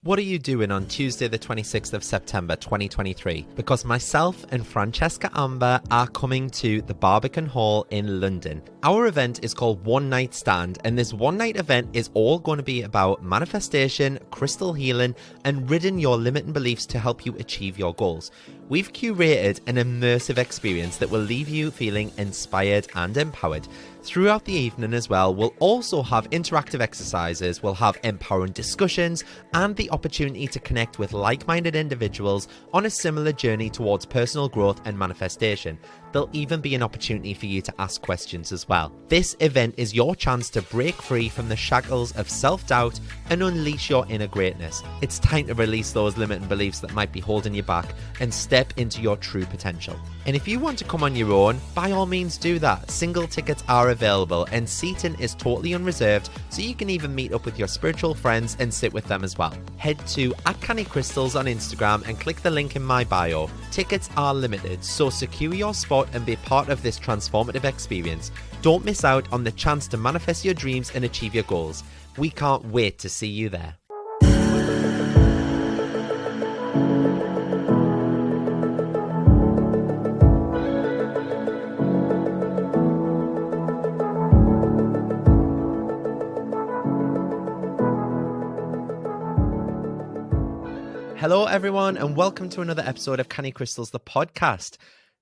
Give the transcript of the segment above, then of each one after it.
What are you doing on Tuesday the 26th of September 2023? Because myself and Francesca Amber are coming to the Barbican Hall in London. Our event is called One Night Stand, and this one night event is all going to be about manifestation, crystal healing, and ridding your limiting beliefs to help you achieve your goals. We've curated an immersive experience that will leave you feeling inspired and empowered. Throughout the evening as well, we'll also have interactive exercises, we'll have empowering discussions, and the opportunity to connect with like-minded individuals on a similar journey towards personal growth and manifestation. There'll even be an opportunity for you to ask questions as well. This event is your chance to break free from the shackles of self-doubt and unleash your inner greatness. It's time to release those limiting beliefs that might be holding you back and step into your true potential. And if you want to come on your own, by all means do that. Single tickets are available and seating is totally unreserved, so you can even meet up with your spiritual friends and sit with them as well. Head to @CannyCrystals on Instagram and click the link in my bio. Tickets are limited, so secure your spot and be part of this transformative experience. Don't miss out on the chance to manifest your dreams and achieve your goals. We can't wait to see you there. Hello everyone and welcome to another episode of Canny Crystals, the podcast.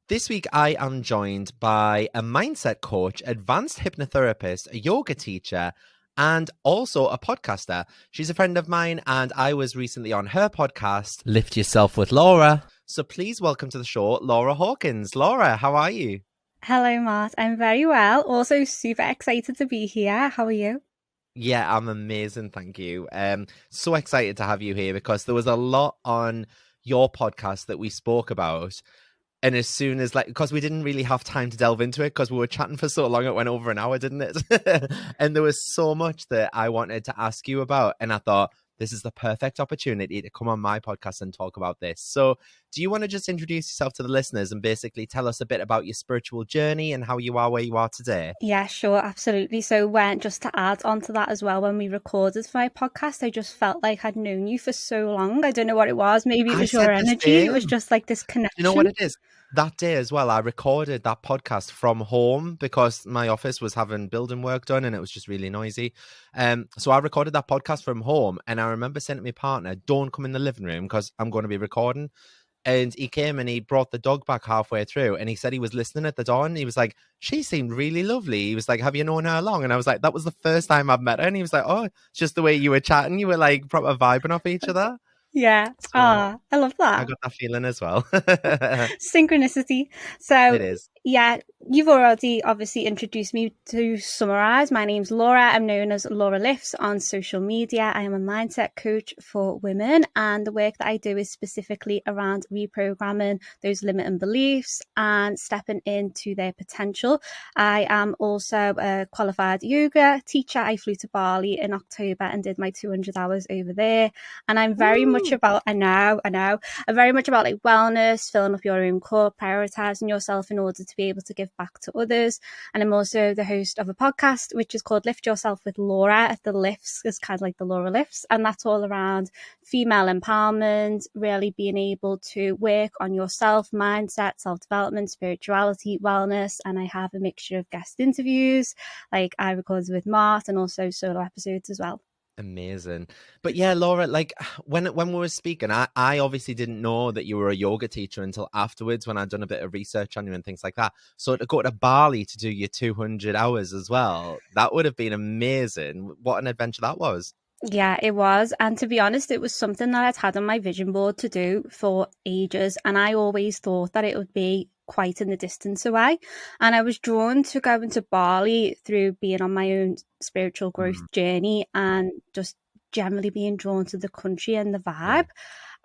This week I am joined by a mindset coach, advanced hypnotherapist, a yoga teacher, and also a podcaster. She's a friend of mine and I was recently on her podcast, Lift Yourself with Laura. So please welcome to the show, Laura Hawkins. Laura, how are you? Hello, Mart. I'm very well. Also super excited to be here. How are you? Yeah, I'm amazing, thank you. So excited to have you here because there was a lot on your podcast that we spoke about. And as soon as, because we didn't really have time to delve into it because we were chatting for so long, it went over an hour, didn't it? And there was so much that I wanted to ask you about. And I thought, this is the perfect opportunity to come on my podcast and talk about this. So do you want to just introduce yourself to the listeners and basically tell us a bit about your spiritual journey and how you are where you are today? Yeah, sure. Absolutely. So just to add on to that as well, when we recorded for my podcast, I just felt like I'd known you for so long. I don't know what it was. Maybe it was your energy. It was just like this connection. You know what it is? That day as well, I recorded that podcast from home because my office was having building work done and it was just really noisy. So I recorded that podcast from home and I remember saying to my partner, don't come in the living room because I'm going to be recording. And he came and he brought the dog back halfway through and he said he was listening at the door and he was like, she seemed really lovely. He was like, have you known her long? And I was like, that was the first time I've met her. And he was like, oh, it's just the way you were chatting. You were like proper vibing off each other. Yeah. So I love that. I got that feeling as well. Synchronicity. So it is. Yeah, you've already obviously introduced me. To summarize, my name's Laura. I'm known as Laura Lifts on social media. I am a mindset coach for women, and the work that I do is specifically around reprogramming those limiting beliefs and stepping into their potential. I am also a qualified yoga teacher. I flew to Bali in October and did my 200 hours over there. And I'm very much about, I know, I'm very much about like wellness, filling up your own cup, prioritizing yourself in order to be able to give back to others. And I'm also the host of a podcast which is called Lift Yourself with Laura. The Lifts is kind of like the Laura Lifts, and that's all around female empowerment, really being able to work on yourself, mindset, self-development, spirituality, wellness. And I have a mixture of guest interviews, like I recorded with Mart, and also solo episodes as well. Amazing. But yeah, Laura, like when we were speaking, I obviously didn't know that you were a yoga teacher until afterwards when I'd done a bit of research on you and things like that. So to go to Bali to do your 200 hours as well, that would have been amazing. What an adventure that was. Yeah, it was. And to be honest, it was something that I'd had on my vision board to do for ages. And I always thought that it would be quite in the distance away. And I was drawn to going to Bali through being on my own spiritual growth journey and just generally being drawn to the country and the vibe.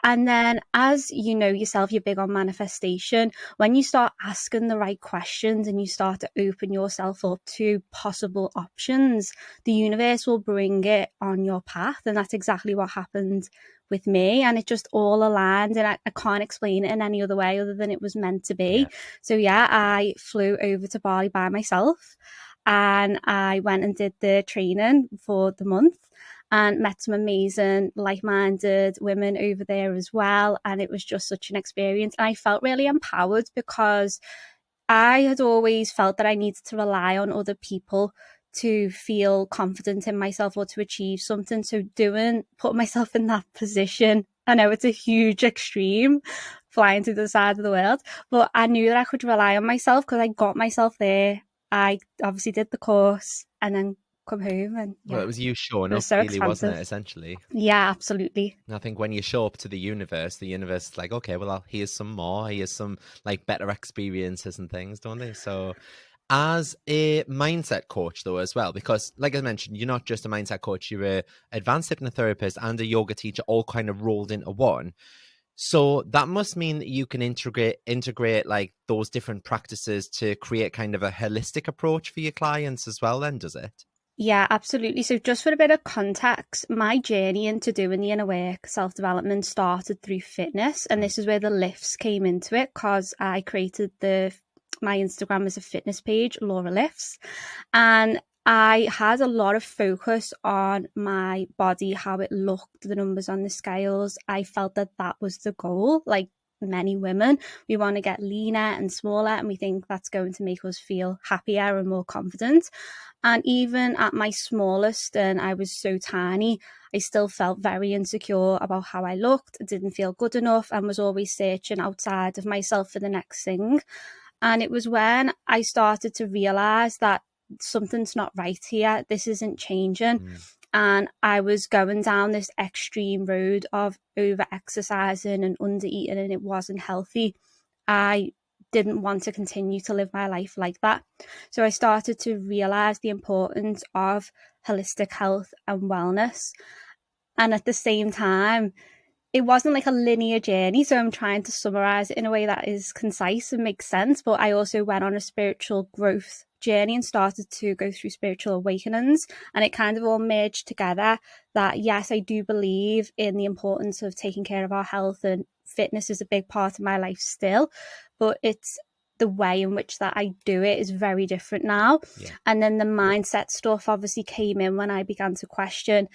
And then, as you know yourself, you're big on manifestation. When you start asking the right questions and you start to open yourself up to possible options, the universe will bring it on your path. And that's exactly what happened with me. And it just all aligned. And I can't explain it in any other way other than it was meant to be. So yeah, I flew over to Bali by myself and I went and did the training for the month. and met some amazing like-minded women over there as well. And it was just such an experience. And I felt really empowered because I had always felt that I needed to rely on other people to feel confident in myself or to achieve something. So put myself in that position. I know it's a huge extreme, flying to the side of the world, but I knew that I could rely on myself because I got myself there. I obviously did the course and then come home, and Well, it was you showing it was up, so really, wasn't it, expansive. essentially? Yeah, absolutely. And I think when you show up to the universe is like, okay, well, here's some more. Here's some like better experiences and things, don't they? So as a mindset coach, though, as well, because like I mentioned, you're not just a mindset coach, you're a advanced hypnotherapist and a yoga teacher all kind of rolled into one. So that must mean that you can integrate like those different practices to create kind of a holistic approach for your clients as well, then, does it? Yeah, absolutely. So just for a bit of context, my journey into doing the inner work, self-development started through fitness. And this is where the lifts came into it because I created my Instagram as a fitness page, Laura Lifts. And I had a lot of focus on my body, how it looked, the numbers on the scales. I felt that that was the goal. Like many women, we want to get leaner and smaller, and we think that's going to make us feel happier and more confident. And even at my smallest, and I was so tiny, I still felt very insecure about how I looked, didn't feel good enough, and was always searching outside of myself for the next thing. And it was when I started to realize that something's not right here. This isn't changing. And I was going down this extreme road of over exercising and under eating, and it wasn't healthy. I didn't want to continue to live my life like that. So I started to realize the importance of holistic health and wellness. And at the same time, it wasn't like a linear journey. So I'm trying to summarize it in a way that is concise and makes sense. But I also went on a spiritual growth journey and started to go through spiritual awakenings. And it kind of all merged together that, yes, I do believe in the importance of taking care of our health, and fitness is a big part of my life still. But it's the way in which that I do it is very different now. Yeah. And then the mindset stuff obviously came in when I began to question,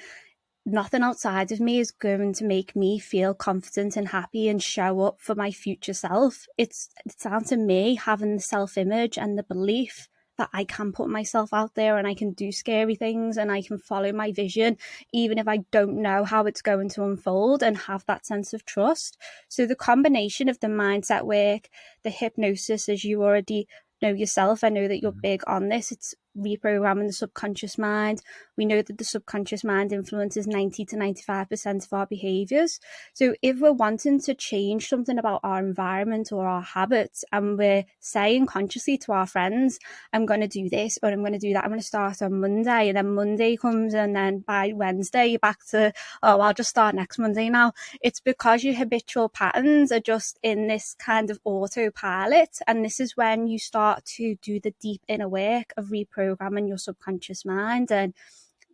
nothing outside of me is going to make me feel confident and happy and show up for my future self. It's down to me having the self-image and the belief that I can put myself out there and I can do scary things and I can follow my vision, even if I don't know how it's going to unfold, and have that sense of trust. So the combination of the mindset work, the hypnosis, as you already know yourself, I know that you're big on this, it's reprogramming the subconscious mind. We know that the subconscious mind influences 90 to 95% of our behaviors. So if we're wanting to change something about our environment or our habits, and we're saying consciously to our friends, I'm going to do this or I'm going to do that, I'm going to start on Monday, and then Monday comes and then by Wednesday you're back to, oh, I'll just start next Monday now. It's because your habitual patterns are just in this kind of autopilot. And this is when you start to do the deep inner work of reprogramming your subconscious mind, and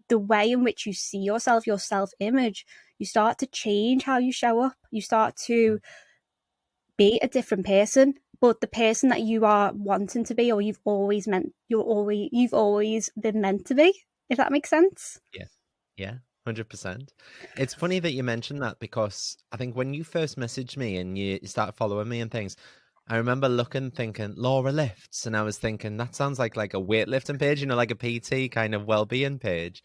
the way in which you see yourself, your self-image, you start to change how you show up. You start to be a different person, but the person that you are wanting to be, or you've always been meant to be, if that makes sense. Yeah, 100%. It's funny that you mentioned that, because I think when you first messaged me and you started following me and things, I remember looking, thinking, Laura Lifts. And I was thinking, that sounds like a weightlifting page, like a PT kind of well-being page.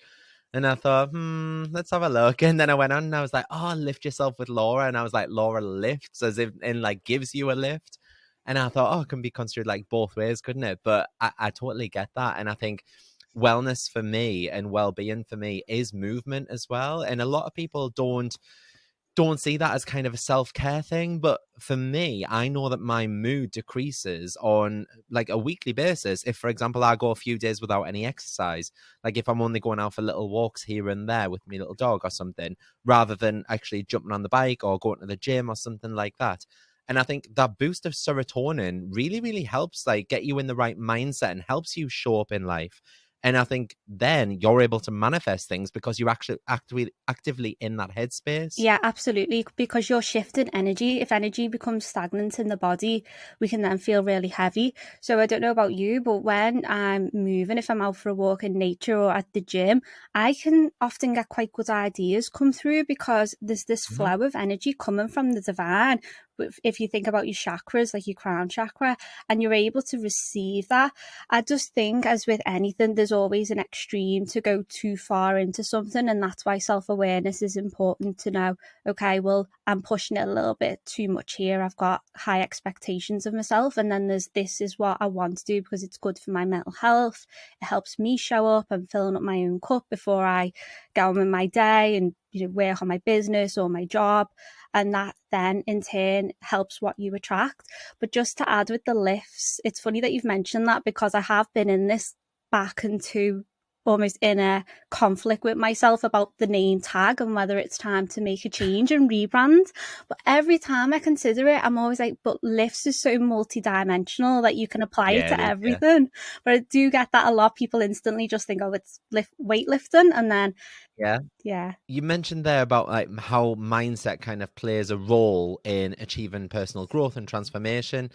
And I thought, let's have a look. And then I went on and I was like, oh, lift yourself with Laura. And I was like, Laura Lifts, as if in gives you a lift. And I thought, oh, it can be construed both ways, couldn't it? But I totally get that. And I think wellness for me and well-being for me is movement as well. And a lot of people don't see that as kind of a self-care thing. But for me, I know that my mood decreases on a weekly basis if, for example, I go a few days without any exercise. If I'm only going out for little walks here and there with my little dog or something, rather than actually jumping on the bike or going to the gym or something like that. And I think that boost of serotonin really, really helps get you in the right mindset and helps you show up in life. And I think then you're able to manifest things because you're actually actively in that headspace. Yeah, absolutely. Because you're shifting energy. If energy becomes stagnant in the body, we can then feel really heavy. So I don't know about you, but when I'm moving, if I'm out for a walk in nature or at the gym, I can often get quite good ideas come through because there's this flow of energy coming from the divine. If you think about your chakras, like your crown chakra, and you're able to receive that, I just think, as with anything, there's always an extreme to go too far into something. And that's why self-awareness is important to know, okay, well, I'm pushing it a little bit too much here. I've got high expectations of myself. And then there's, this is what I want to do because it's good for my mental health. It helps me show up. I'm filling up my own cup before I get on with my day and, you know, work on my business or my job. And that then in turn helps what you attract. But just to add with the lifts, it's funny that you've mentioned that because I have been in this back into almost inner conflict with myself about the name tag and whether it's time to make a change and rebrand. But every time I consider it, I'm always like, but lifts is so multi-dimensional that you can apply it to everything. Yeah. But I do get that a lot. People instantly just think, oh, it's weightlifting. And then yeah. You mentioned there about like how mindset kind of plays a role in achieving personal growth and transformation.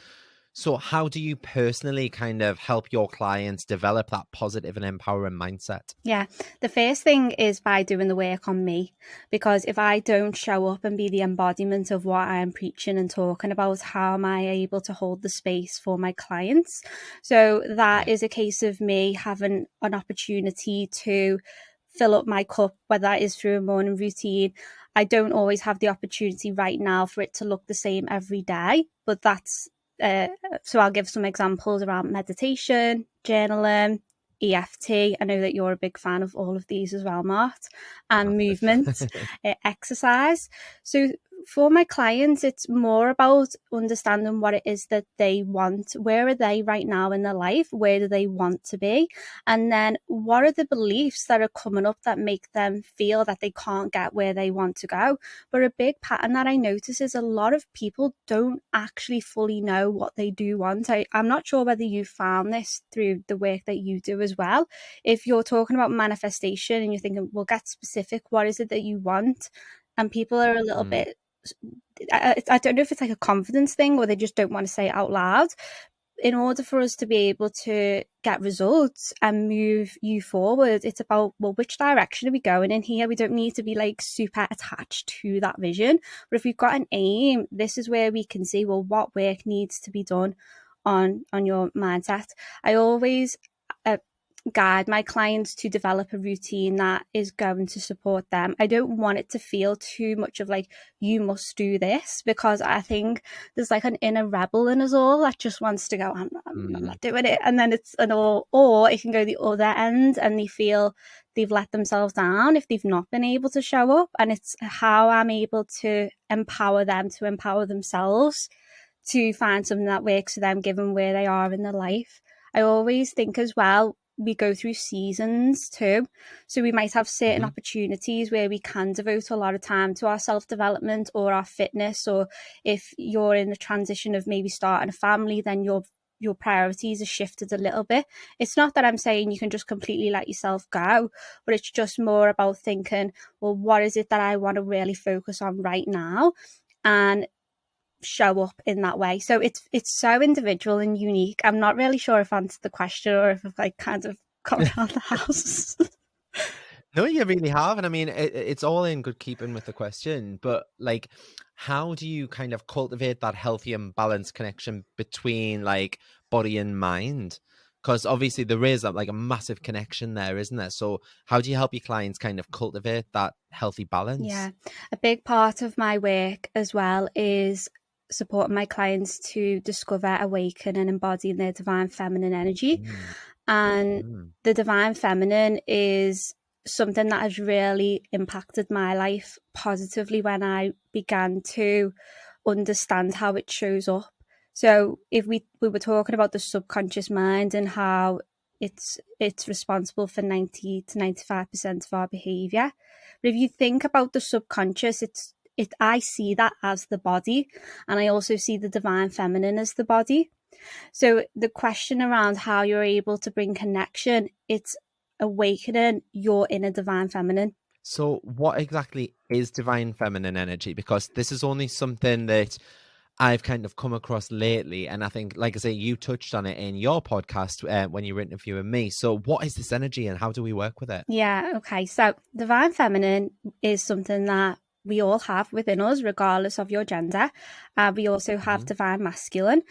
So how do you personally kind of help your clients develop that positive and empowering mindset? Yeah, the first thing is by doing the work on me, because if I don't show up and be the embodiment of what I am preaching and talking about, how am I able to hold the space for my clients? So that is a case of me having an opportunity to fill up my cup, whether that is through a morning routine. I don't always have the opportunity right now for it to look the same every day, but that's so I'll give some examples around meditation, journaling, EFT. I know that you're a big fan of all of these as well, Mart, and movement, exercise. So for my clients, it's more about understanding what it is that they want. Where are they right now in their life? Where do they want to be? And then what are the beliefs that are coming up that make them feel that they can't get where they want to go? But a big pattern that I notice is a lot of people don't actually fully know what they do want. I'm not sure whether you found this through the work that you do as well. If you're talking about manifestation and you're thinking, well, get specific, what is it that you want? And people are a little bit, I don't know if it's like a confidence thing or they just don't want to say it out loud. In order for us to be able to get results and move you forward, it's about, well, which direction are we going in here? We don't need to be like super attached to that vision. But if we've got an aim, this is where we can see, well, what work needs to be done on your mindset. I always guide my clients to develop a routine that is going to support them. I don't want it to feel too much of like, you must do this, because I think there's like an inner rebel in us all that just wants to go, I'm not doing it. And then it's an all, or it can go the other end and they feel they've let themselves down if they've not been able to show up. And it's how I'm able to empower them to empower themselves to find something that works for them given where they are in their life. I always think as well, we go through seasons too. So we might have certain opportunities where we can devote a lot of time to our self-development or our fitness. Or if you're in the transition of maybe starting a family, then your priorities are shifted a little bit. It's not that I'm saying you can just completely let yourself go, but it's just more about thinking, well, what is it that I want to really focus on right now? And show up in that way. So it's so individual and unique. I'm not really sure if I answered the question or if I've like kind of come around the house. No, you really have. And I mean, it's all in good keeping with the question, but like, how do you kind of cultivate that healthy and balanced connection between like body and mind? Because obviously there is like a massive connection there, isn't there? So how do you help your clients kind of cultivate that healthy balance? Yeah, a big part of my work as well is supporting my clients to discover, awaken and embody their divine feminine energy. And the divine feminine is something that has really impacted my life positively when I began to understand how it shows up. So if we were talking about the subconscious mind and how it's responsible for 90 to 95% of our behavior. But if you think about the subconscious, I see that as the body, and I also see the divine feminine as the body. So the question around how you're able to bring connection, it's awakening your inner divine feminine. So what exactly is divine feminine energy? Because this is only something that I've kind of come across lately. And I think, like I say, you touched on it in your podcast when you were interviewing me. So what is this energy and how do we work with it? Yeah, okay. So divine feminine is something that we all have within us, regardless of your gender. We also have divine masculine.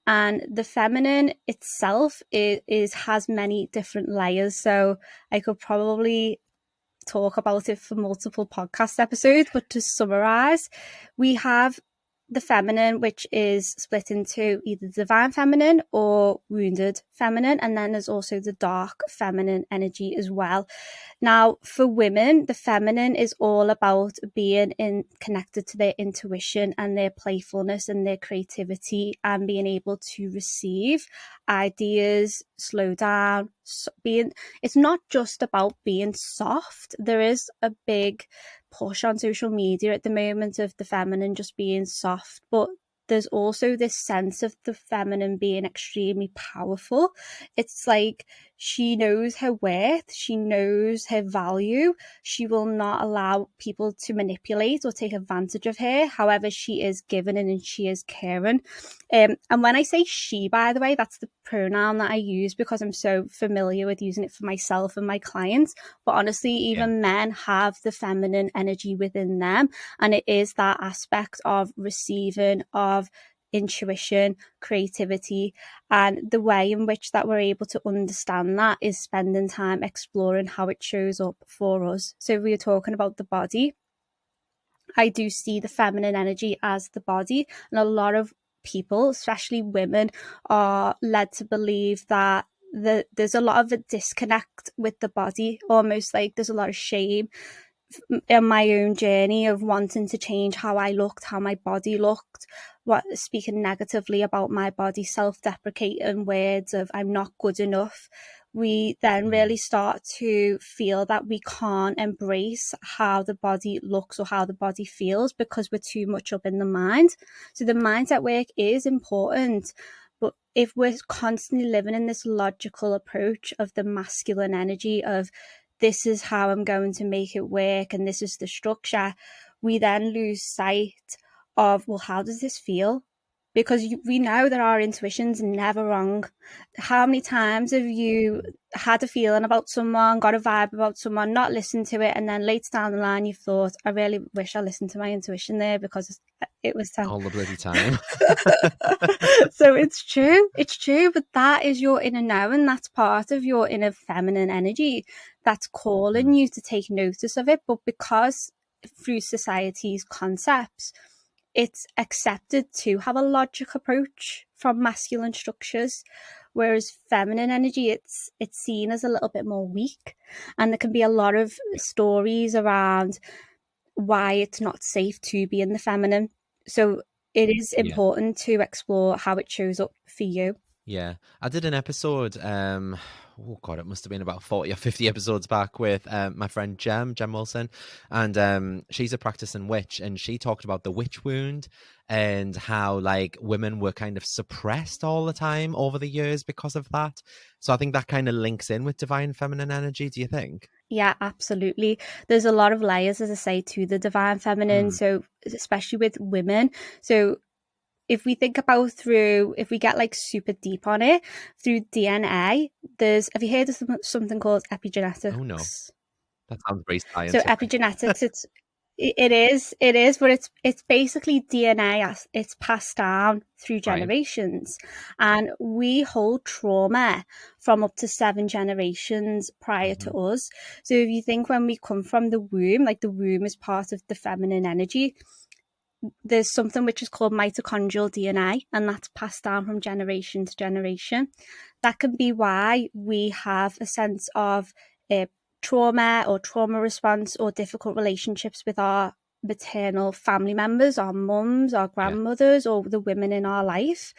And the feminine itself has many different layers. So I could probably talk about it for multiple podcast episodes, but to summarize, we have the feminine, which is split into either divine feminine or wounded feminine, and then there's also the dark feminine energy as well. Now, for women, the feminine is all about being connected to their intuition and their playfulness and their creativity, and being able to receive ideas, slow down, it's not just about being soft. There is a big push on social media at the moment of the feminine just being soft, but there's also this sense of the feminine being extremely powerful. It's like she knows her worth, she knows her value. She will not allow people to manipulate or take advantage of her. However, she is giving and she is caring. And when I say she, by the way, that's the pronoun that I use because I'm so familiar with using it for myself and my clients. But honestly, even men have the feminine energy within them. And it is that aspect of receiving, of intuition, creativity, and the way in which that we're able to understand that is spending time exploring how it shows up for us. So if we are talking about the body, I do see the feminine energy as the body, and a lot of people, especially women, are led to believe that there's a lot of a disconnect with the body, almost like there's a lot of shame in my own journey of wanting to change how I looked, how my body looked, speaking negatively about my body, self-deprecating words of I'm not good enough. We then really start to feel that we can't embrace how the body looks or how the body feels because we're too much up in the mind. So the mindset work is important. But if we're constantly living in this logical approach of the masculine energy of this is how I'm going to make it work and this is the structure, we then lose sight of, well, how does this feel? Because we know that our intuition's never wrong. How many times have you had a feeling about someone, got a vibe about someone, not listened to it, and then later down the line you've thought, I really wish I listened to my intuition there because it was time. All the bloody time. So it's true, but that is your inner knowing. That's part of your inner feminine energy that's calling you to take notice of it. But because through society's concepts, it's accepted to have a logic approach from masculine structures, whereas feminine energy, it's seen as a little bit more weak. And there can be a lot of stories around why it's not safe to be in the feminine. So it is important to explore how it shows up for you. Yeah, I did an episode, oh God, it must have been about 40 or 50 episodes back with my friend Jem Wilson. And she's a practicing witch, and she talked about the witch wound and how like women were kind of suppressed all the time over the years because of that. So I think that kind of links in with divine feminine energy, do you think? Yeah, absolutely. There's a lot of layers, as I say, to the divine feminine. So especially with women. So if we think about if we get like super deep on it, through DNA, have you heard of something called epigenetics? Oh no, that sounds very scientific. So epigenetics, it is, but it's basically DNA. It's passed down through generations, and we hold trauma from up to 7 generations prior to us. So if you think when we come from the womb, like the womb is part of the feminine energy, there's something which is called mitochondrial DNA, and that's passed down from generation to generation. That can be why we have a sense of trauma or trauma response or difficult relationships with our maternal family members, our mums, our grandmothers, or the women in our life.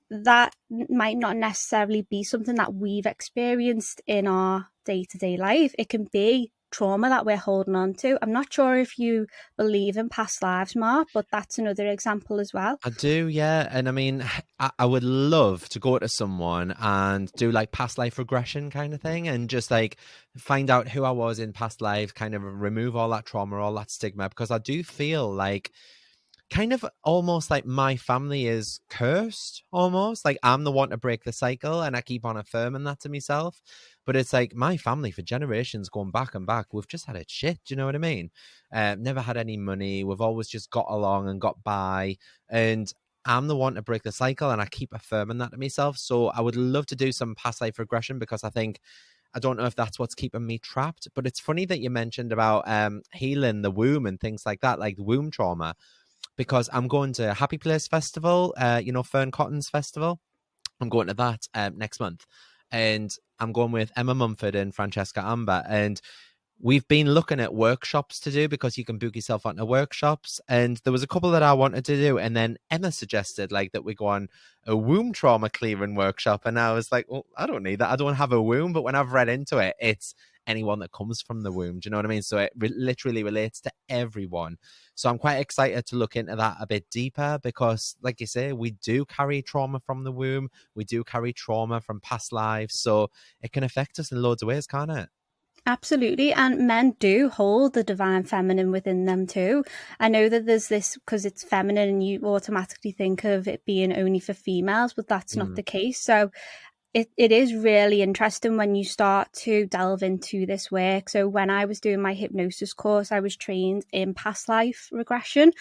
That might not necessarily be something that we've experienced in our day-to-day life. It can be trauma that we're holding on to. I'm not sure if you believe in past lives, Mark, but that's another example as well. I do, yeah. And I mean, I would love to go to someone and do like past life regression kind of thing and just like find out who I was in past lives, kind of remove all that trauma, all that stigma, because I do feel like kind of almost like my family is cursed, almost like I'm the one to break the cycle, and I keep on affirming that to myself. But it's like my family for generations going back and back, we've just had it shit. Do you know what I mean? Never had any money. We've always just got along and got by. And I'm the one to break the cycle, and I keep affirming that to myself. So I would love to do some past life regression, because I don't know if that's what's keeping me trapped. But it's funny that you mentioned about healing the womb and things like that, like the womb trauma, because I'm going to Happy Place Festival, Fern Cotton's festival. I'm going to that next month. And I'm going with Emma Mumford and Francesca Amber. And we've been looking at workshops to do, because you can book yourself onto workshops. And there was a couple that I wanted to do. And then Emma suggested like that we go on a womb trauma clearing workshop. And I was like, well, I don't need that. I don't have a womb. But when I've read into it, it's anyone that comes from the womb. Do you know what I mean? So it literally relates to everyone. So I'm quite excited to look into that a bit deeper, because like you say, we do carry trauma from the womb. We do carry trauma from past lives. So it can affect us in loads of ways, can't it? Absolutely. And men do hold the divine feminine within them too. I know that there's this, because it's feminine and you automatically think of it being only for females, but that's not the case. So it is really interesting when you start to delve into this work. So when I was doing my hypnosis course, I was trained in past life regression.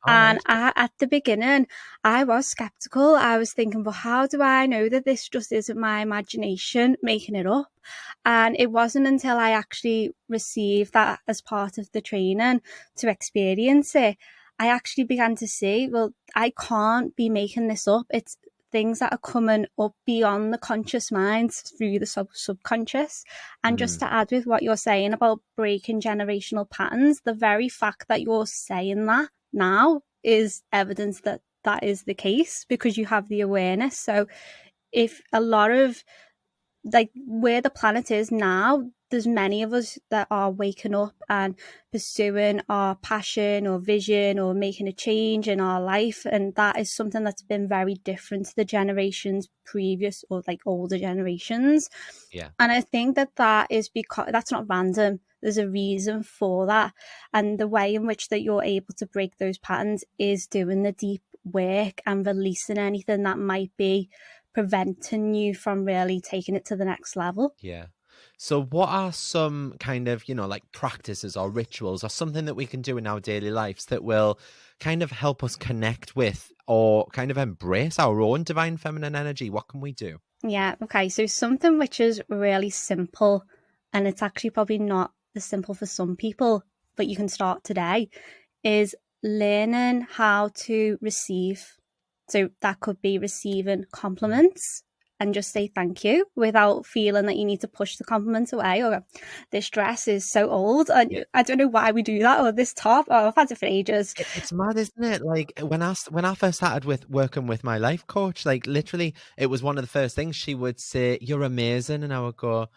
All And right. at the beginning, I was skeptical. I was thinking, well, how do I know that this just isn't my imagination making it up? And it wasn't until I actually received that as part of the training to experience it, I actually began to see, well, I can't be making this up. It's things that are coming up beyond the conscious mind through the subconscious. And just Mm, to add with what you're saying about breaking generational patterns, the very fact that you're saying that now is evidence that that is the case, because you have the awareness. So if a lot of like where the planet is now, there's many of us that are waking up and pursuing our passion or vision or making a change in our life, and that is something that's been very different to the generations previous, or like older generations. yeah. And I think that that is because that's not random. There's a reason for that, and the way in which that you're able to break those patterns is doing the deep work and releasing anything that might be preventing you from really taking it to the next level. Yeah. So what are some kind of, like practices or rituals or something that we can do in our daily lives that will kind of help us connect with or kind of embrace our own divine feminine energy? What can we do? Yeah, okay. So something which is really simple, and it's actually probably not as simple for some people, but you can start today, is learning how to receive. So that could be receiving compliments and just say thank you without feeling that you need to push the compliments away, or this dress is so old Yeah. and I don't know why we do that, or this top, oh, I've had it for ages. It's mad, isn't it? Like when I first started with working with my life coach, like literally it was one of the first things she would say, "You're amazing." And I would go,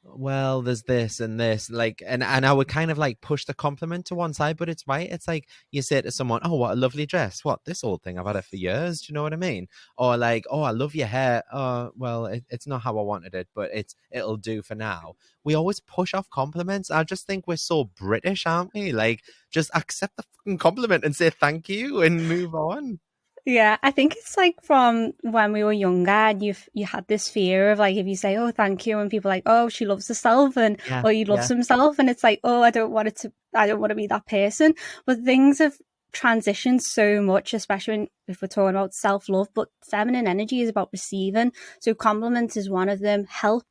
well, there's this and this, like, and I would kind of like push the compliment to one side, but it's right. It's like you say to someone, "Oh, what a lovely dress." What, this old thing? I've had it for years. Do you know what I mean? Or like, "Oh, I love your hair." Well, it's not how I wanted it, but it'll do for now. We always push off compliments. I just think we're so British, aren't we? Like, just accept the fucking compliment and say thank you and move on. Yeah, I think it's like from when we were younger, and you had this fear of like if you say, "Oh, thank you," and people are like, "Oh, she loves herself," and Yeah, or he loves yeah, himself, and it's like, "Oh, I don't want to be that person." But things have transitioned so much, especially if we're talking about self love. But feminine energy is about receiving, so compliments is one of them. Help.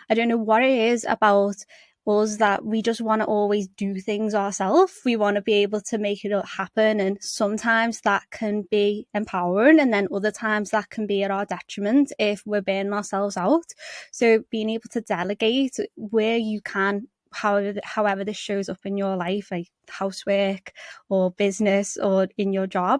I don't know what it is about us that we just want to always do things ourselves. We want to be able to make it happen. And sometimes that can be empowering. And then other times that can be at our detriment if we're burning ourselves out. So being able to delegate where you can, however this shows up in your life, like housework or business or in your job,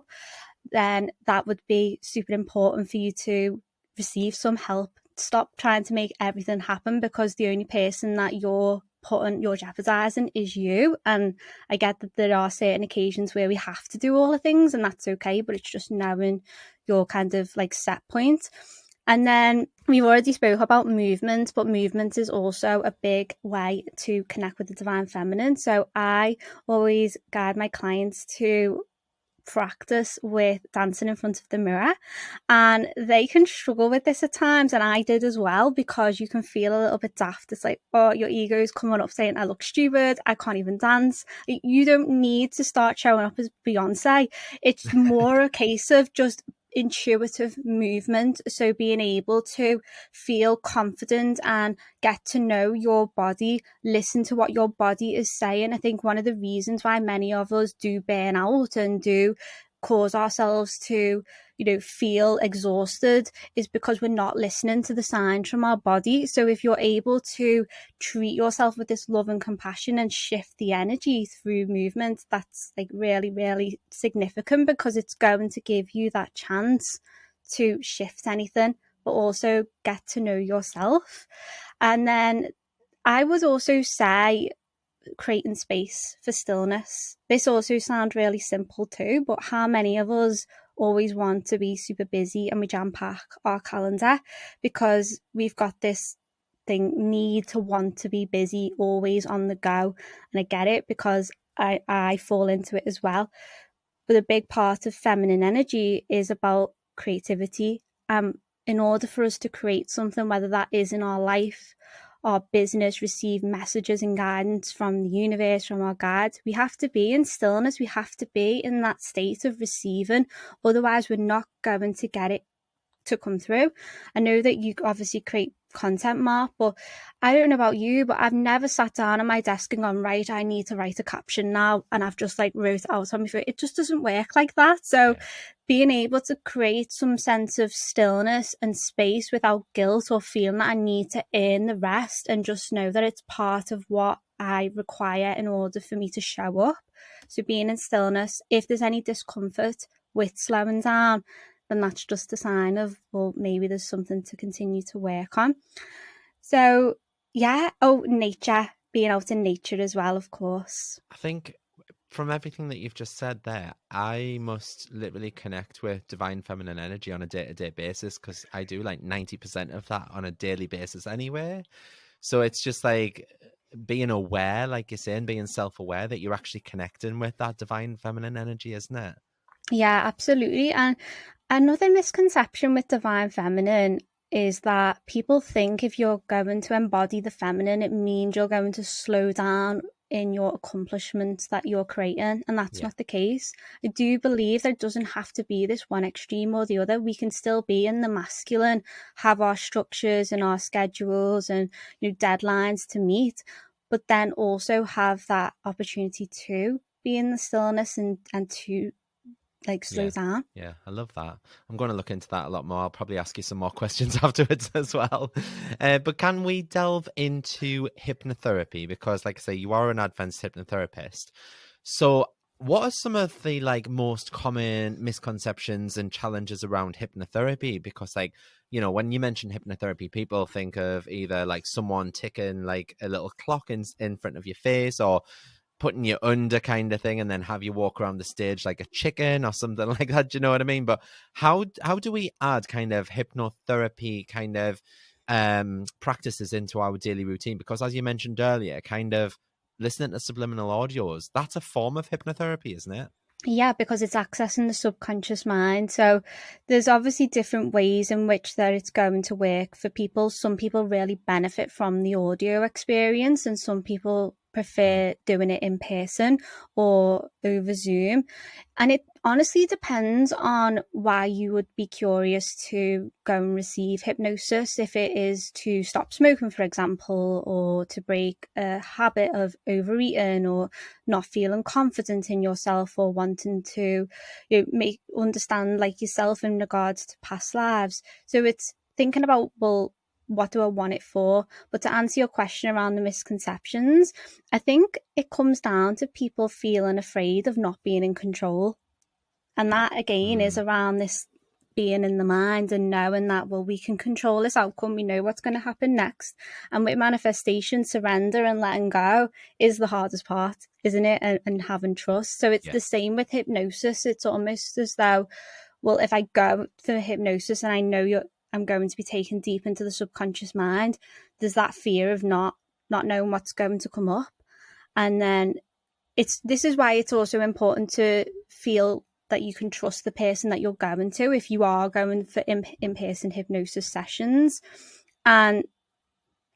then that would be super important for you to receive some help. Stop trying to make everything happen, because the only person that you're you're jeopardizing is you. And I get that there are certain occasions where we have to do all the things, and that's okay, but it's just knowing your kind of like set point. And then we've already spoke about movement, but movement is also a big way to connect with the divine feminine. So I always guide my clients to practice with dancing in front of the mirror, and they can struggle with this at times, and I did as well, because you can feel a little bit daft. It's like, oh, your ego is coming up saying I look stupid, I can't even dance. You don't need to start showing up as Beyonce. It's more a case of just intuitive movement. So being able to feel confident and get to know your body, listen to what your body is saying. I think one of the reasons why many of us do burn out and do cause ourselves to, feel exhausted is because we're not listening to the signs from our body. So if you're able to treat yourself with this love and compassion and shift the energy through movement, that's like really, really significant, because it's going to give you that chance to shift anything, but also get to know yourself. And then I would also say creating space for stillness. This also sounds really simple too, but how many of us always want to be super busy and we jam pack our calendar because we've got this need to want to be busy, always on the go. And I get it, because I fall into it as well. But a big part of feminine energy is about creativity. In order for us to create something, whether that is in our life, our business, receive messages and guidance from the universe, from our guides, we have to be in stillness. We have to be in that state of receiving. Otherwise, we're not going to get it to come through. I know that you obviously create content, Mark, but I don't know about you, but I've never sat down at my desk and gone, right, I need to write a caption now, and I've just like wrote it out on my phone. It just doesn't work like that. So being able to create some sense of stillness and space without guilt or feeling that I need to earn the rest, and just know that it's part of what I require in order for me to show up. So being in stillness, if there's any discomfort with slowing down, then that's just a sign of, well, maybe there's something to continue to work on. So nature, being out in nature as well, of course. I think from everything that you've just said there, I must literally connect with divine feminine energy on a day-to-day basis, because I do like 90% of that on a daily basis anyway. So it's just like being aware, like you're saying, being self-aware that you're actually connecting with that divine feminine energy, isn't it? Yeah, absolutely. And another misconception with divine feminine is that people think if you're going to embody the feminine, it means you're going to slow down in your accomplishments that you're creating, and that's not the case. I do believe there doesn't have to be this one extreme or the other. We can still be in the masculine, have our structures and our schedules and deadlines to meet, but then also have that opportunity to be in the stillness and to like slow down. Yeah, I love that. I'm going to look into that a lot more. I'll probably ask you some more questions afterwards as well. But can we delve into hypnotherapy? Because like I say, you are an advanced hypnotherapist. So what are some of the like most common misconceptions and challenges around hypnotherapy? Because like, when you mention hypnotherapy, people think of either like someone ticking like a little clock in front of your face, or putting you under kind of thing, and then have you walk around the stage like a chicken or something like that. Do you know what I mean? But how do we add kind of hypnotherapy kind of practices into our daily routine? Because as you mentioned earlier, kind of listening to subliminal audios, that's a form of hypnotherapy, isn't it? Yeah, because it's accessing the subconscious mind. So there's obviously different ways in which that it's going to work for people. Some people really benefit from the audio experience, and some people prefer doing it in person or over Zoom. And it honestly depends on why you would be curious to go and receive hypnosis. If it is to stop smoking, for example, or to break a habit of overeating, or not feeling confident in yourself, or wanting to understand like yourself in regards to past lives. So it's thinking about, well, what do I want it for? But to answer your question around the misconceptions, I think it comes down to people feeling afraid of not being in control. And that again is around this being in the mind and knowing that, well, we can control this outcome. We know what's going to happen next. And with manifestation, surrender and letting go is the hardest part, isn't it? And having trust. So it's the same with hypnosis. It's almost as though, well, if I go for hypnosis and I know I'm going to be taken deep into the subconscious mind, there's that fear of not knowing what's going to come up. And then this is why it's also important to feel that you can trust the person that you're going to if you are going for in-person hypnosis sessions, and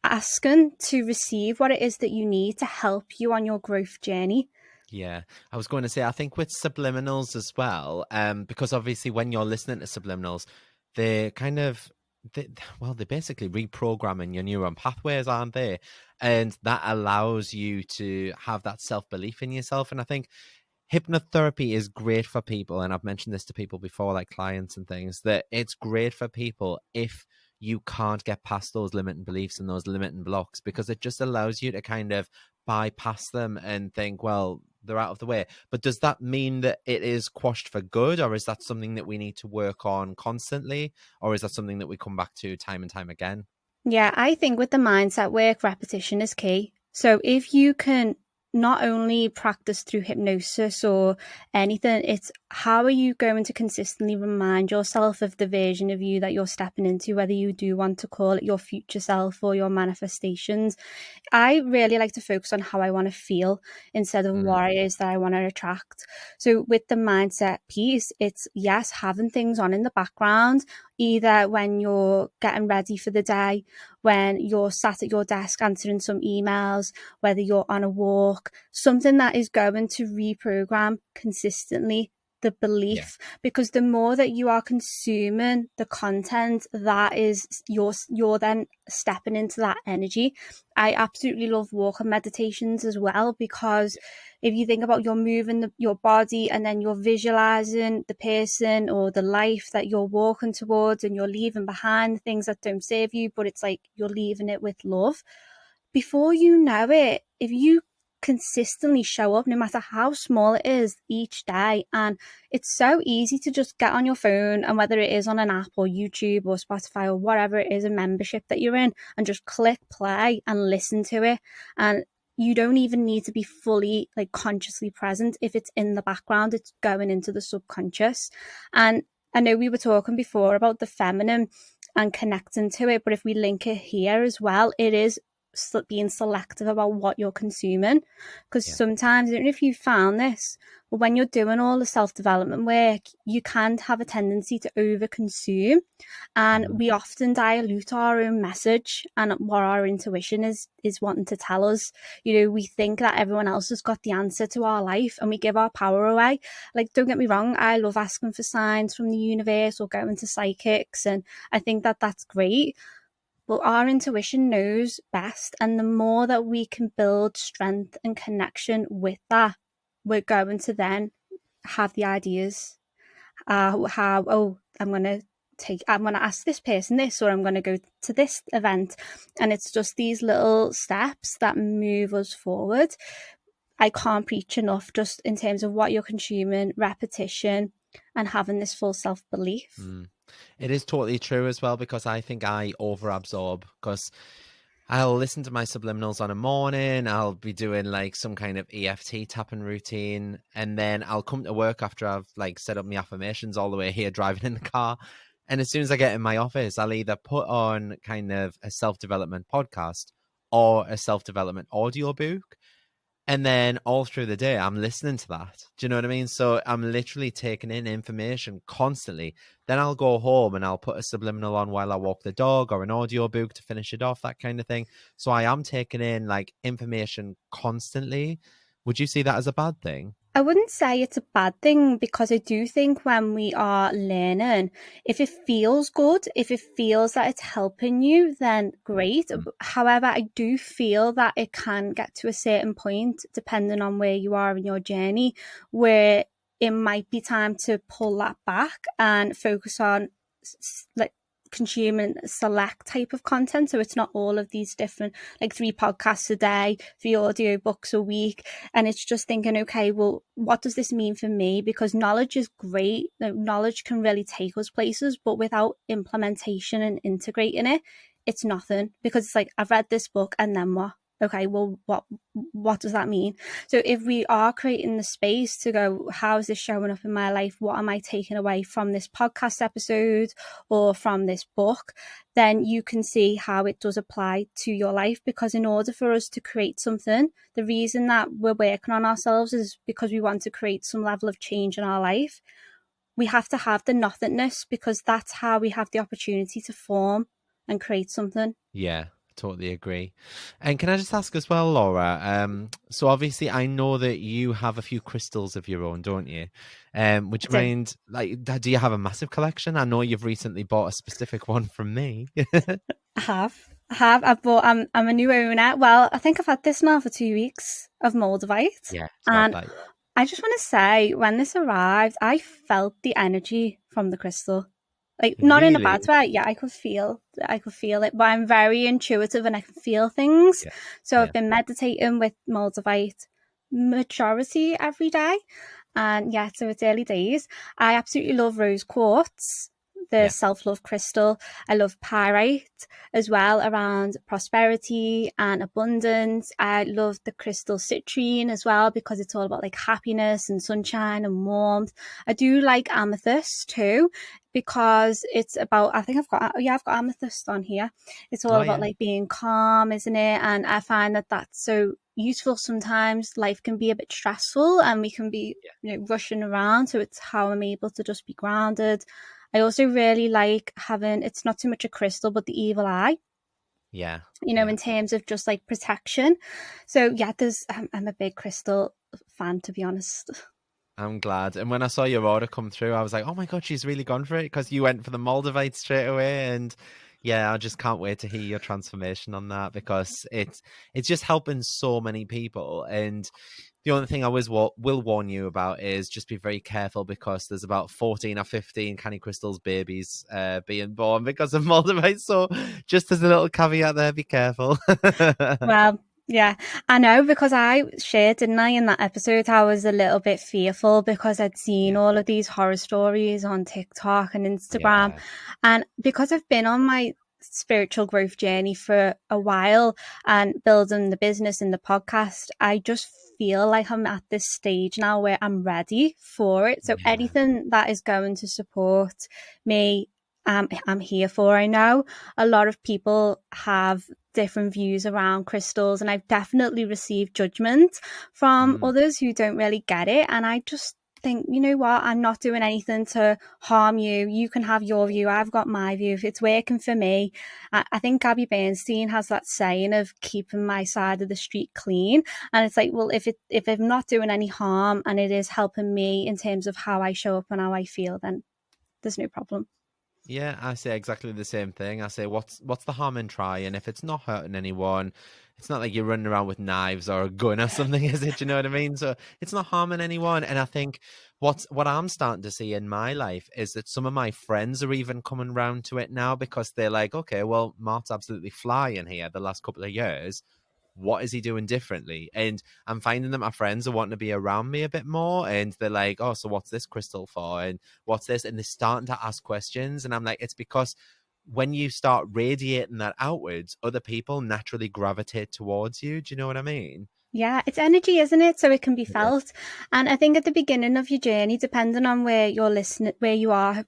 asking to receive what it is that you need to help you on your growth journey. Yeah, I was going to say, I think with subliminals as well, because obviously when you're listening to subliminals, they're basically reprogramming your neuron pathways, aren't they? And that allows you to have that self-belief in yourself. And I think hypnotherapy is great for people. And I've mentioned this to people before, like clients and things, that it's great for people if you can't get past those limiting beliefs and those limiting blocks, because it just allows you to kind of bypass them and think, well, they're out of the way. But does that mean that it is quashed for good, or is that something that we need to work on constantly, or is that something that we come back to time and time again? Yeah, I think with the mindset work, repetition is key. So if you can not only practice through hypnosis or anything, it's how are you going to consistently remind yourself of the version of you that you're stepping into, whether you do want to call it your future self or your manifestations. I really like to focus on how I want to feel instead of what it is that I want to attract. So with the mindset piece, it's yes, having things on in the background, either when you're getting ready for the day, when you're sat at your desk answering some emails, whether you're on a walk, something that is going to reprogram consistently the belief, because the more that you are consuming the content, that is you're then stepping into that energy. I absolutely love walking meditations as well, because if you think about, you're moving your body and then you're visualizing the person or the life that you're walking towards, and you're leaving behind the things that don't serve you, but it's like you're leaving it with love. Before you know it, if you consistently show up, no matter how small it is, each day, and it's so easy to just get on your phone, and whether it is on an app or YouTube or Spotify or whatever it is, a membership that you're in, and just click play and listen to it. And you don't even need to be fully consciously present. If it's in the background, it's going into the subconscious. And I know we were talking before about the feminine and connecting to it, but if we link it here as well, it is being selective about what you're consuming, because sometimes, I don't know if you found this, but when you're doing all the self-development work, you can have a tendency to over consume, and we often dilute our own message and what our intuition is wanting to tell us. We think that everyone else has got the answer to our life, and we give our power away. Don't get me wrong, I love asking for signs from the universe or going to psychics, and I think that that's great. But our intuition knows best. And the more that we can build strength and connection with that, we're going to then have the ideas. I'm going to ask this person this, or I'm going to go to this event. And it's just these little steps that move us forward. I can't preach enough just in terms of what you're consuming, repetition, and having this full self-belief. It is totally true as well, because I think I overabsorb, because I'll listen to my subliminals on a morning, I'll be doing some kind of EFT tapping routine, and then I'll come to work after I've set up my affirmations all the way here driving in the car. And as soon as I get in my office, I'll either put on kind of a self-development podcast or a self-development audiobook. And then all through the day, I'm listening to that. Do you know what I mean? So I'm literally taking in information constantly. Then I'll go home and I'll put a subliminal on while I walk the dog, or an audiobook to finish it off, that kind of thing. So I am taking in information constantly. Would you see that as a bad thing? I wouldn't say it's a bad thing, because I do think when we are learning, if it feels good, if it feels that it's helping you, then great. However, I do feel that it can get to a certain point, depending on where you are in your journey, where it might be time to pull that back and focus on consuming select type of content, so it's not all of these different, like 3 podcasts a day, 3 audio books a week. And it's just thinking, okay, well, what does this mean for me? Because knowledge is great, knowledge can really take us places, but without implementation and integrating it, it's nothing. Because it's like, I've read this book and then what? Okay, well, what does that mean? So if we are creating the space to go, how is this showing up in my life? What am I taking away from this podcast episode or from this book? Then you can see how it does apply to your life. Because in order for us to create something, the reason that we're working on ourselves is because we want to create some level of change in our life. We have to have the nothingness, because that's how we have the opportunity to form and create something. Yeah, totally agree. And can I just ask as well, Laura, so obviously I know that you have a few crystals of your own, don't you? Would you mind, like, do you have a massive collection? I know you've recently bought a specific one from me. I have. I've bought, I'm a new owner. Well, I think I've had this now for 2 weeks of Moldavite. Yeah, and like I just want to say, when this arrived, I felt the energy from the crystal. Like, not in a bad way. Yeah, I could feel it, but I'm very intuitive and I can feel things. Yeah. So I've been meditating with Moldavite majority every day. And yeah, so it's early days. I absolutely love rose quartz, the self-love crystal. I love pyrite as well, around prosperity and abundance. I love the crystal citrine as well, because it's all about like happiness and sunshine and warmth. I do like amethyst too, because it's about, I think I've got amethyst on here. It's all about like being calm, isn't it? And I find that that's so useful. Sometimes life can be a bit stressful and we can be rushing around. So it's how I'm able to just be grounded. I also really like having, it's not too much a crystal, but the evil eye. Yeah. In terms of just like protection. So yeah, I'm a big crystal fan, to be honest. I'm glad. And when I saw your order come through, I was like, oh my God, she's really gone for it, because you went for the Moldavite straight away. And yeah, I just can't wait to hear your transformation on that, because it's just helping so many people. And the only thing I will warn you about is just be very careful, because there's about 14 or 15 Canny Crystals babies being born because of Moldavite. So just as a little caveat there, be careful. Well, yeah, I know, because I shared, didn't I, in that episode, I was a little bit fearful because I'd seen all of these horror stories on TikTok and Instagram. Yeah. And because I've been on my spiritual growth journey for a while and building the business and the podcast, I just feel like I'm at this stage now where I'm ready for it. So anything that is going to support me, I'm here for. I know a lot of people have different views around crystals, and I've definitely received judgment from others who don't really get it. And I just think, you know what, I'm not doing anything to harm you. You can have your view. I've got my view. If it's working for me, I think Gabby Bernstein has that saying of keeping my side of the street clean. And it's like, well, if I'm not doing any harm and it is helping me in terms of how I show up and how I feel, then there's no problem. Yeah, I say exactly the same thing. I say, what's the harm in trying? If it's not hurting anyone, it's not like you're running around with knives or a gun or something, is it? You know what I mean? So it's not harming anyone. And I think what I'm starting to see in my life is that some of my friends are even coming around to it now, because they're like, okay, well, Mart's absolutely flying here the last couple of years. What is he doing differently? And I'm finding that my friends are wanting to be around me a bit more, and they're like, oh, so what's this crystal for? And what's this? And they're starting to ask questions. And I'm like, it's because when you start radiating that outwards, other people naturally gravitate towards you. Do you know what I mean? Yeah, it's energy, isn't it? So it can be felt. And I think at the beginning of your journey, depending on where you're listening, where you are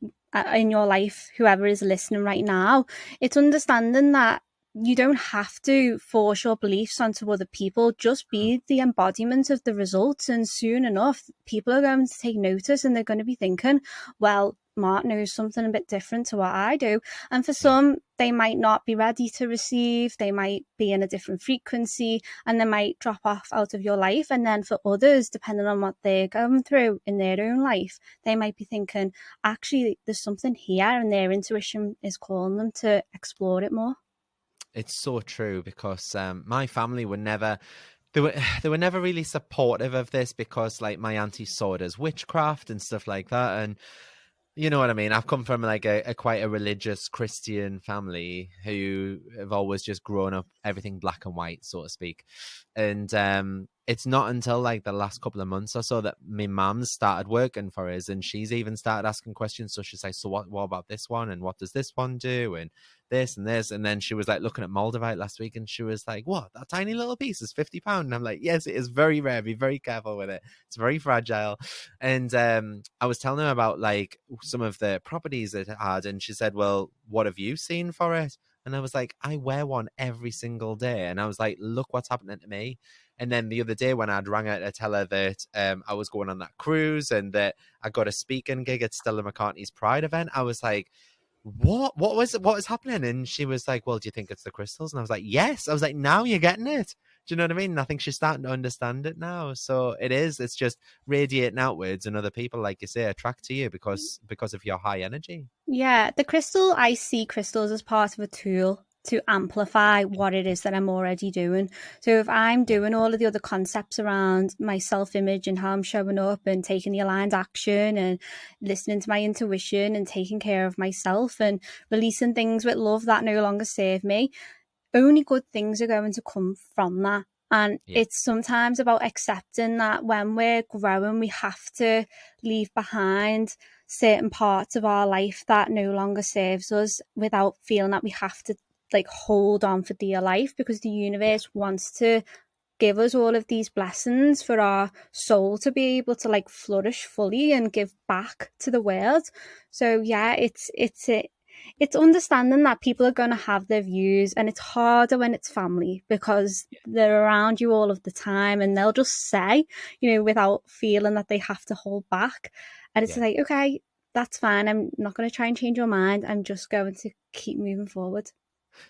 in your life, whoever is listening right now, it's understanding that you don't have to force your beliefs onto other people. Just be the embodiment of the results. And soon enough, people are going to take notice, and they're going to be thinking, well, Mart knows something a bit different to what I do. And for some, they might not be ready to receive. They might be in a different frequency, and they might drop off out of your life. And then for others, depending on what they're going through in their own life, they might be thinking, actually, there's something here, and their intuition is calling them to explore it more. It's so true, because my family were never, they were never really supportive of this, because like my auntie saw it as witchcraft and stuff like that. And You know what I mean? I've come from like a quite a religious Christian family who have always just grown up everything black and white, so to speak. And it's not until like the last couple of months or so that my mum's started working for us, and she's even started asking questions. So she's like, so what about this one? And what does this one do? And this and this. And then she was like looking at Moldavite last week, and she was like, what? That tiny little piece is £50. And I'm like, yes, it is very rare. Be very careful with it. It's very fragile. And I was telling her about like some of the properties it had, and she said, well, what have you seen for it? And I was like, I wear one every single day. And I was like, look what's happening to me. And then the other day when I'd rang her to tell her that I was going on that cruise and that I got a speaking gig at Stella McCartney's Pride event, I was like, what is happening? And she was like, well, do you think it's the crystals? And I was like, yes. I was like, now you're getting it. Do you know what I mean? And I think she's starting to understand it now. So it's just radiating outwards, and other people, like you say, attract to you because of your high energy. Yeah, I see crystals as part of a tool to amplify what it is that I'm already doing. So if I'm doing all of the other concepts around my self-image and how I'm showing up and taking the aligned action and listening to my intuition and taking care of myself and releasing things with love that no longer serve me, only good things are going to come from that. And it's sometimes about accepting that when we're growing, we have to leave behind certain parts of our life that no longer serves us without feeling that we have to like hold on for dear life, because the universe wants to give us all of these blessings for our soul to be able to like flourish fully and give back to the world. So yeah, it's understanding that people are going to have their views, and it's harder when it's family because they're around you all of the time and they'll just say, without feeling that they have to hold back. And it's like, okay, that's fine. I'm not going to try and change your mind. I'm just going to keep moving forward.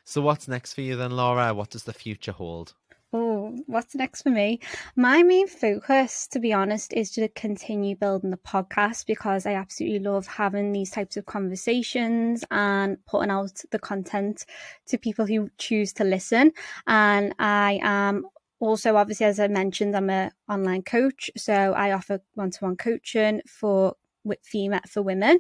So what's next for you then, Laura? What does the future hold? Oh, what's next for me? My main focus, to be honest, is to continue building the podcast, because I absolutely love having these types of conversations and putting out the content to people who choose to listen. And I am also, obviously, as I mentioned, I'm an online coach. So I offer one-to-one coaching for women.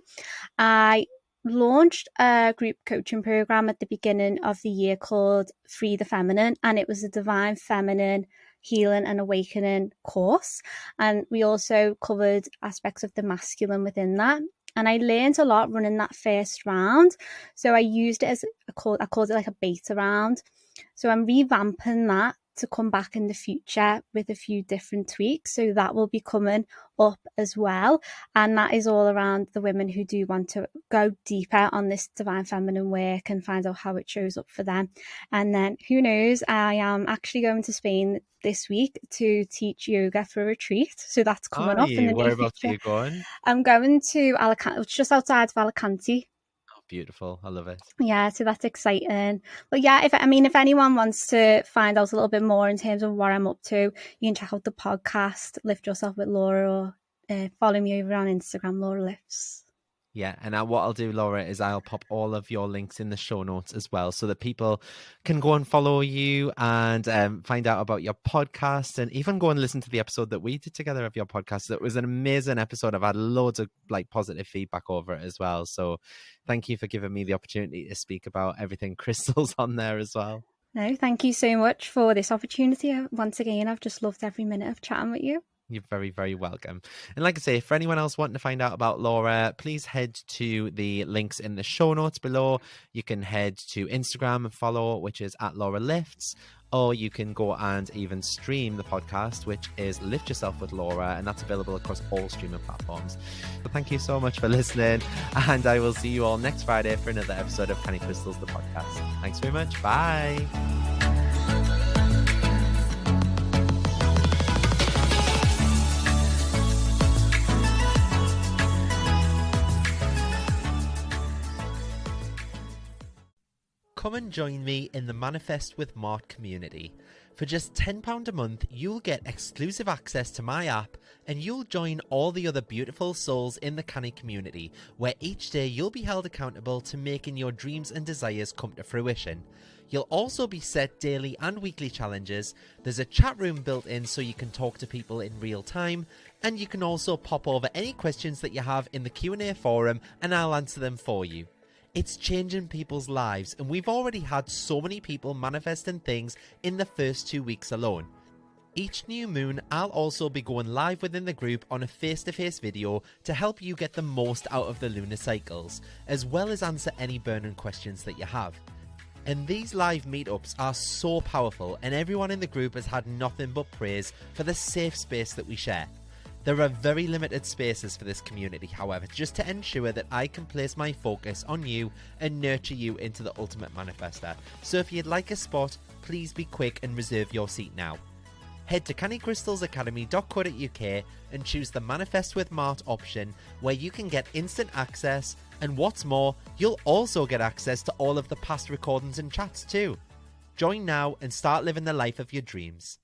I launched a group coaching program at the beginning of the year called Free the Feminine, and it was a Divine Feminine Healing and Awakening course. And we also covered aspects of the masculine within that. And I learned a lot running that first round. So I used it as I called it like a beta round. So I'm revamping that to come back in the future with a few different tweaks. So that will be coming up as well. And that is all around the women who do want to go deeper on this divine feminine work and find out how it shows up for them. And then who knows, I am actually going to Spain this week to teach yoga for a retreat. So that's coming up in the near Whereabouts future. are you going? I'm going to Alicante, just outside of Alicante. Beautiful. I love it. Yeah, so that's exciting. But yeah, if anyone wants to find out a little bit more in terms of what I'm up to, you can check out the podcast, Lift Yourself with Laura, or follow me over on Instagram, Laura Lifts. Yeah, and what I'll do, Laura, is I'll pop all of your links in the show notes as well, so that people can go and follow you and find out about your podcast, and even go and listen to the episode that we did together of your podcast. It was an amazing episode. I've had loads of positive feedback over it as well. So thank you for giving me the opportunity to speak about everything crystals on there as well. No, thank you so much for this opportunity. Once again, I've just loved every minute of chatting with you. You're very, very welcome. And like I say, for anyone else wanting to find out about Laura, please head to the links in the show notes below. You can head to Instagram and follow, which is @LauraLifts, or you can go and even stream the podcast, which is Lift Yourself with Laura, and that's available across all streaming platforms. But thank you so much for listening, and I will see you all next Friday for another episode of Canny Crystals, the podcast. Thanks very much. Bye. Come and join me in the Manifest with Mart community. For just £10 a month, you'll get exclusive access to my app, and you'll join all the other beautiful souls in the Canny community, where each day you'll be held accountable to making your dreams and desires come to fruition. You'll also be set daily and weekly challenges. There's a chat room built in so you can talk to people in real time, And you can also pop over any questions that you have in the Q&A forum and I'll answer them for you. It's changing people's lives, and we've already had so many people manifesting things in the first 2 weeks alone. Each new moon, I'll also be going live within the group on a face-to-face video to help you get the most out of the lunar cycles, as well as answer any burning questions that you have. And these live meetups are so powerful, and everyone in the group has had nothing but praise for the safe space that we share. There are very limited spaces for this community, however, just to ensure that I can place my focus on you and nurture you into the ultimate manifester. So if you'd like a spot, please be quick and reserve your seat now. Head to cannycrystalsacademy.co.uk and choose the Manifest with Mart option, where you can get instant access, and what's more, you'll also get access to all of the past recordings and chats too. Join now and start living the life of your dreams.